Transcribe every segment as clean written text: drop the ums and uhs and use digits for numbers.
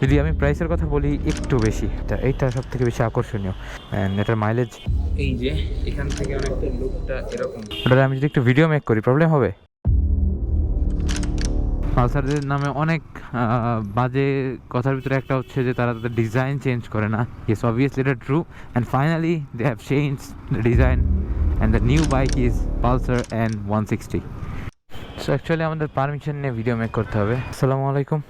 যদি আমি প্রাইসের কথা বলি একটু বেশি, এইটা সব থেকে বেশি আকর্ষণীয়। অ্যান্ড এটার মাইলেজ এই যে এখান থেকে অনেকটা লুকটা এরকম। ওটা আমি যদি একটু ভিডিও মেক করি প্রবলেম হবে? পালসারদের নামে অনেক বাজে কথার ভিতরে একটা হচ্ছে যে তারা তাদের ডিজাইন চেঞ্জ করে না। ইয়েস, অবভিয়াসলি এটা true. And finally they have change the design and the new bike is Pulsar N160। So actually আমাদের পারমিশন নিয়ে ভিডিও মেক করতে হবে। আসসালামু আলাইকুম।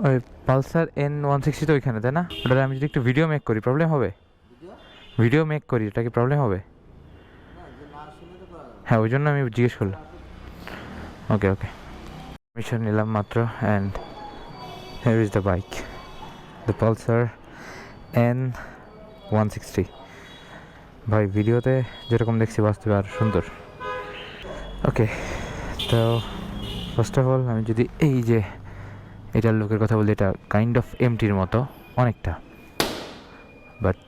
ওই পালসার N160 তো ওইখানে, তাই না? ওটা আমি যদি একটু ভিডিও মেক করি প্রবলেম হবে? ভিডিও মেক করি, এটা কি প্রবলেম হবে? হ্যাঁ, ওই জন্য আমি জিজ্ঞেস করলাম। ওকে ওকে, পারমিশন নিলাম মাত্র। And here is the bike, the Pulsar N160। ভাই ভিডিওতে যেরকম দেখছি বাস্তবে আর সুন্দর। ওকে, তো ফার্স্ট অফ অল আমি যদি এই যে এটার লুকের কথা বলি, এটা কাইন্ড অফ এমটির মতো অনেকটা, বাট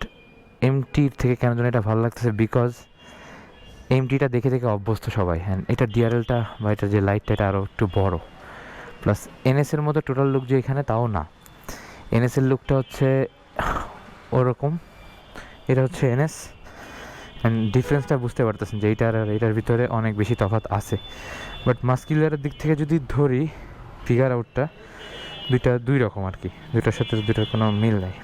এমটির থেকে কেন যেন এটা ভালো লাগতেছে বিকজ এমটিটা দেখে দেখে অভ্যস্ত সবাই। অ্যান্ড এটা ডিআরএলটা বা এটা যে লাইটটা এটা আরও একটু বড়, প্লাস এনএসের মতো টোটাল লুক যে এখানে তাও না। এনএসের লুকটা হচ্ছে ওরকম, এটা হচ্ছে এনএস। অ্যান্ড ডিফারেন্সটা বুঝতে পারতেছেন যে এইটার আর এটার ভিতরে অনেক বেশি তফাৎ আছে। বাট মাস্কুলারের দিক থেকে যদি ধরি ফিগার আউটটা দুইটা দুই রকম আর কি, দুইটার সাথে দুইটার কোনো মিল নেই।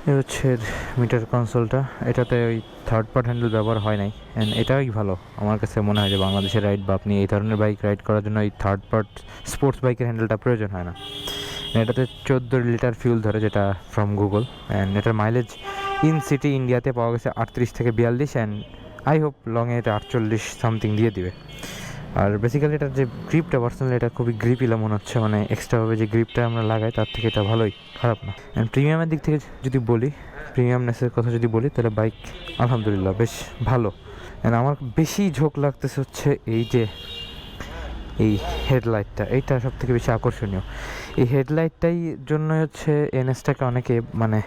এ হচ্ছে মিটার কনসোলটা, এটাতে ওই থার্ড পার্ট হ্যান্ডেল ব্যবহার হয় নাই। অ্যান্ড এটাই ভালো আমার কাছে মনে হয় যে বাংলাদেশের রাইড বা আপনি এই ধরনের বাইক রাইড করার জন্য এই থার্ড পার্ট স্পোর্টস বাইকের হ্যান্ডেলটা প্রয়োজন হয় না। এটাতে 14 লিটার ফিউল ধরে, যেটা ফ্রম গুগল। অ্যান্ড এটার মাইলেজ ইন সিটি ইন্ডিয়াতে পাওয়া গেছে 38 থেকে 42, অ্যান্ড আই হোপ লংয়ে এটা 48 সামথিং দিয়ে দিবে। আর বেসিক্যালি এটার যে গ্রিপটা, পার্সোনালি এটা খুবই গ্রিপিলা মনে হচ্ছে, মানে এক্সট্রাভাবে যে গ্রিপটা আমরা লাগাই তার থেকে এটা ভালোই, খারাপ না। অ্যান্ড প্রিমিয়ামের দিক থেকে যদি বলি, প্রিমিয়ামনেসের কথা যদি বলি, তাহলে বাইক আলহামদুলিল্লাহ বেশ ভালো। অ্যান্ড আমার বেশি ঝোঁক লাগতেছে হচ্ছে এই যে এই হেডলাইটটা, এইটা সব থেকে বেশি আকর্ষণীয়। এই হেডলাইটটাই জন্য হচ্ছে এনএসটাকে অনেকে মানে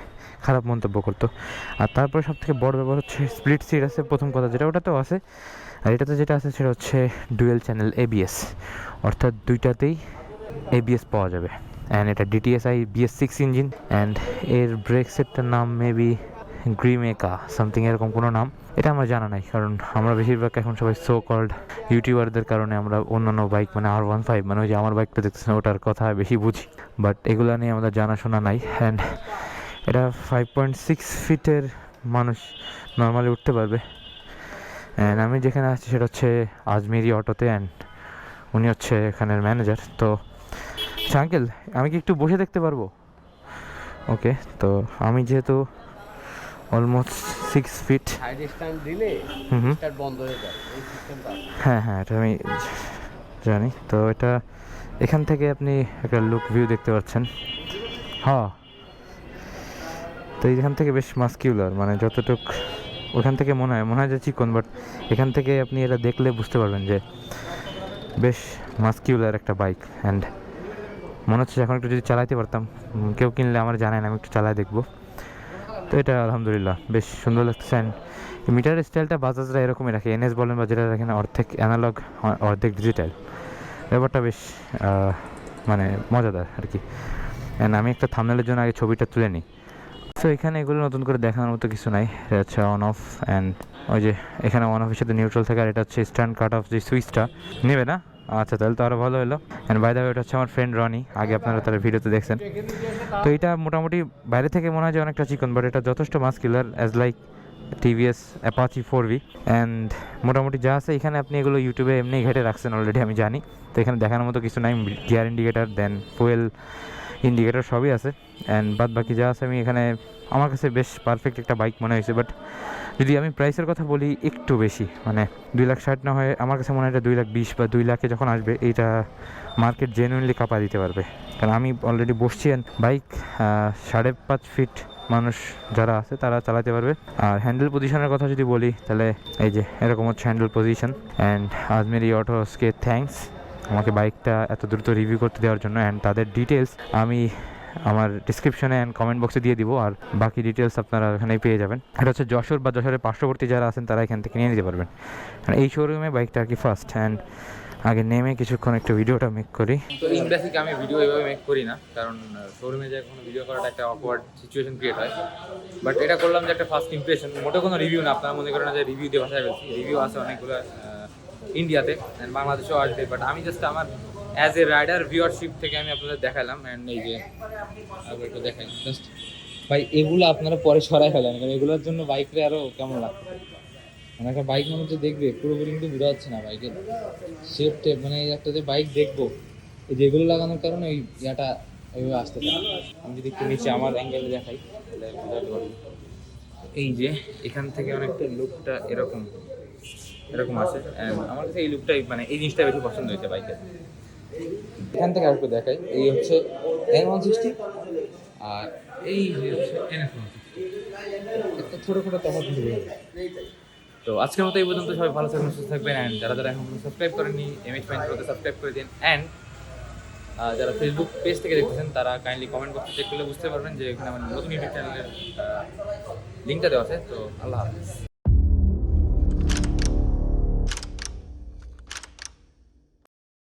খারাপ মন্তব্য করতো। আর তারপরে সব থেকে বড় ব্যাপার হচ্ছে স্প্লিট সিট আছে, প্রথম কথা যেটা, ওটাতেও আছে। আর এটাতে যেটা আছে সেটা হচ্ছে ডুয়েল চ্যানেল এবিএস, অর্থাৎ দুইটাতেই এবিএস পাওয়া যাবে। অ্যান্ড এটা ডিটিএসআই BS6 ইঞ্জিন। অ্যান্ড এর ব্রেক সেটটার নাম মেবি গ্রিমেকা সামথিং এরকম কোনো নাম, এটা আমার জানা নাই, কারণ আমরা বেশিরভাগ এখন সবাই সো কল্ড ইউটিউবারদের কারণে আমরা অন্যান্য বাইক মানে R15 মানে ওই যে আমার বাইকটা দেখতেছেন ওটার কথা বেশি বুঝি, বাট এগুলো নিয়ে আমাদের জানাশোনা নাই। অ্যান্ড এটা 5.6 ফিটের মানুষ নর্মালি উঠতে পারবে। অ্যান্ড আমি যেখানে আসছি সেটা হচ্ছে আজমেরি অটোতে, অ্যান্ড উনি হচ্ছে এখানের ম্যানেজার। তো আচ্ছা আঙ্কেল, আমি কি একটু বসে দেখতে পারবো? ওকে, তো আমি যেহেতু অলমোস্ট 6 ফিট, হ্যাঁ হ্যাঁ এটা আমি জানি। তো এটা এখান থেকে আপনি একটা লুক ভিউ দেখতে পাচ্ছেন। হ্যাঁ, তো এইখান থেকে বেশ মাস্কিউলার, মানে যতটুক ওখান থেকে মনে হয় যে চিকন, বাট এখান থেকে আপনি এটা দেখলে বুঝতে পারবেন যে বেশ মাস্কিউলার একটা বাইক। অ্যান্ড মনে হচ্ছে এখন একটু যদি চালাইতে পারতাম, কেউ কিনলে আমার জানায় না, আমি একটু চালাই দেখবো। তো এটা আলহামদুলিল্লাহ বেশ সুন্দর লাগছে। অ্যান্ড মিটারের স্টাইলটা বাজাজরা এরকমই রাখে, এনএস বলেন বা যেটা রাখেন, অর্ধেক অ্যানালগ অর্ধেক ডিজিটাল, ব্যাপারটা বেশ মানে মজাদার আর কি। অ্যান্ড আমি একটা থাম্বনেলের জন্য আগে ছবিটা তুলে নিই। সো এখানে এগুলো নতুন করে দেখানোর মতো কিছু নাই, এটা হচ্ছে অন অফ। অ্যান্ড ওই যে এখানে অন অফের সাথে নিউট্রাল থাকে, আর এটা হচ্ছে স্ট্যান্ড কাট অফ যে সুইচটা নেবে না। আচ্ছা, তাহলে তো আরও ভালো হলো। অ্যান্ড বাই দ্য ওয়ে, এটা হচ্ছে আমার ফ্রেন্ড রনি, আগে আপনারা তার ভিডিওতে দেখছেন। তো এটা মোটামুটি বাইরে থেকে মনে হয় যে অনেকটা চিকন, বাট এটা যথেষ্ট muscular as like TVS Apache 4V। And মোটামুটি যা আছে এখানে আপনি এগুলো ইউটিউবে এমনি ঘেটে রাখছেন অলরেডি, আমি জানি। তো এখানে দেখানোর মতো কিছু নাই, গিয়ার ইন্ডিকেটার দেন ফুয়েল ইন্ডিকেটার সবই আছে। অ্যান্ড বাদ বাকি যা আছে আমি এখানে, আমার কাছে বেশ পারফেক্ট একটা বাইক মনে হয়েছে। বাট যদি আমি প্রাইসের কথা বলি একটু বেশি, মানে 2,60,000 না হয়ে আমার কাছে মনে হয় এটা 2,20,000 বা 2 লাখে যখন আসবে এইটা মার্কেট জেনুইনলি কাঁপা দিতে পারবে। কারণ আমি অলরেডি বসছি, বাইক 5.5 ফিট মানুষ যারা আছে তারা চালাতে পারবে। আর হ্যান্ডেল পজিশনের কথা যদি বলি, তাহলে এই যে এরকম হচ্ছে হ্যান্ডেল পজিশন। অ্যান্ড আজমেরি অটোসকে থ্যাঙ্কস আমাকে বাইকটা এত দ্রুত রিভিউ করতে দেওয়ার জন্য। অ্যান্ড তাদের ডিটেলস আমি আমার ডিসক্রিপশনে অ্যান্ড কমেন্ট বক্সে দিয়ে দিব, আর বাকি ডিটেলস আপনারা এখানেই পেয়ে যাবেন। এটা হচ্ছে যশোর বা যশোরের পার্শ্ববর্তী যারা আছেন তারা এখান থেকে নিয়ে নিতে পারবেন, কারণ এই শোরুমে বাইকটা আর কি ফার্স্ট। অ্যান্ড আগে নেমে কিছুক্ষণ একটু ভিডিওটা মেক করি। তো ইন বেসিক আমি ভিডিও এইভাবে মেক করি না, কারণ শোরুমে যায় কোনো ভিডিও করাটা একটা অকওয়ার্ড সিচুয়েশন ক্রিয়েট হয়। বাট এটা করলাম যে একটা ফার্স্ট ইমপ্রেশন, মোটে কোনো রিভিউ না, আপনারা মনে করেন না যে রিভিউ দিয়ে ভাষায় বলছি। রিভিউ আছে অনেকগুলো ইন্ডিয়াতে অ্যান্ড বাংলাদেশেও আসবে, বাট আমি জাস্ট আমার অ্যাজ এ রাইডার ভিউয়ারশিপ থেকে আমি আপনাদের দেখালাম। অ্যান্ড এই যে আবার একটু দেখাই জাস্ট ভাই, এগুলো আপনারা পরে সরাই ফেলেন, কারণ এগুলোর জন্য বাইকরে আরও কেমন লাগবে। মানে একটা বাইক মানুষ যে দেখবে পুরোপুরি কিন্তু বোঝা যাচ্ছে না বাইকের শেপ টেপ, মানে একটা যে বাইক দেখবো এই যেগুলো লাগানোর কারণে ওই ইয়াটা ওইভাবে আসতে পারে। আমি যদি একটু নিচে আমার অ্যাঙ্গেলে দেখাই তাহলে বোঝাতে পারবো। এই যে এখান থেকে অনেকটা লুকটা এরকম এরকম আছে, অ্যান্ড আমার কাছে এই লুকটাই মানে এই জিনিসটা বেশি পছন্দ হয়েছে বাইকের। এখান থেকে আর একটু দেখাই, এই হচ্ছে N160 আর এই যে হচ্ছে NS160, একটা ছোটো ছোটো তফাৎ কিন্তু রয়েছে। তো আজকের মতো এই পর্যন্ত, সবাই ভালো থাকবেন, সুস্থ থাকবেন। অ্যান্ড যারা যারা এখন সাবস্ক্রাইব করেননি এমএইচ ফাইন প্রোতে সাবস্ক্রাইব করে দিন। অ্যান্ড যারা ফেসবুক পেজ থেকে দেখতেছেন তারা কাইন্ডলি কমেন্ট বক্সে চেক করলে বুঝতে পারবেন যে এখানে আমার নতুন ইউটিউব চ্যানেলের লিঙ্কটা দেওয়া আছে। তো আল্লাহ হাফিজ।